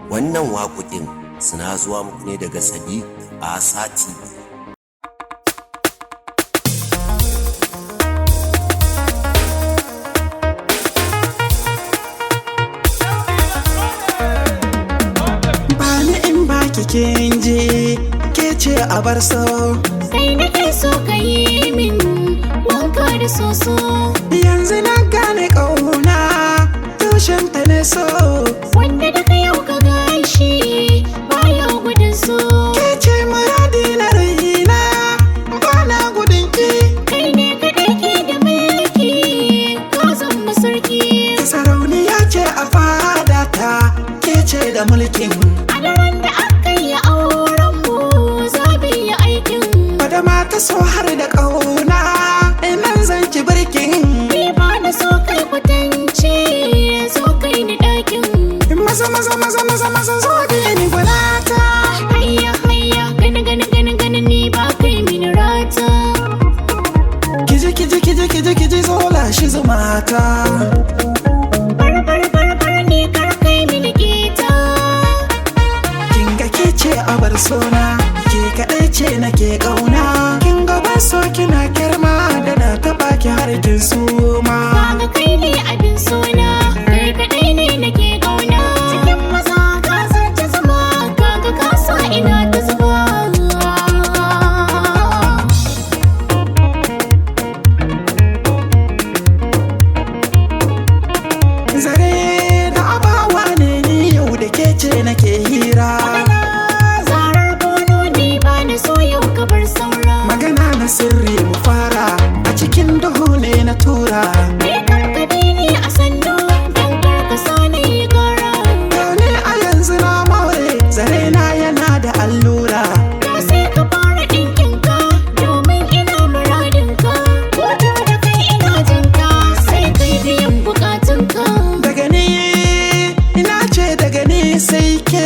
Wannan waƙoƙin suna zuwa muku ne daga SADIQ ASA TV. Bani in baki kin je ke ce a bar so. Sai nake so ka yi min wanka da soso. Yanzu na gane ƙauna tushen ta ne so. Wanda daga yau ka gashi baya gudun so. Ke ce muradi na raina bana gudun ki. Kai ne kaɗai ke da mulki ka zama sarki. Sarauniya ce a fadata ke ce da mulkin. A daren da aka yi auren mu zabi yi aikin. Wadda mata so har da ƙauna inan zan ci birkin. Ni ba na so kai kwatance so kai ni ɗakin. Maza zo da ni gwanata. Hayya hayya gani ni ba kai mini rata. Kiji zo lashe zumata. Bar ni kar kai mini kita. Kinga ke ce a bar sona, ke kaɗai ce nake ƙauna. Kinga ban so kina girma da na taɓa ki har kin suma. Kaga kai ne abin sona, kai kaɗai ne nake ƙauna. Cikin maza ka zarce zama, kaga ka sa ina ta zuba. Zare da abawa ne ni yau da ke ce nake hira. Zarar bono ni ba na so yau ka bar saura. Magana na sirri mu fara, a cikin duhu ne na tura. Ni karkade ne a sandu, don karkasa na yi gara. Yau ne a yanzu na more, zare na yana da allura. To sai ka fara ɗinkinka, domin ina muradinka. Hoto da kai ina jinka, sai kai biyan bukatunka. Daga ni, ina ce daga ni sai ke.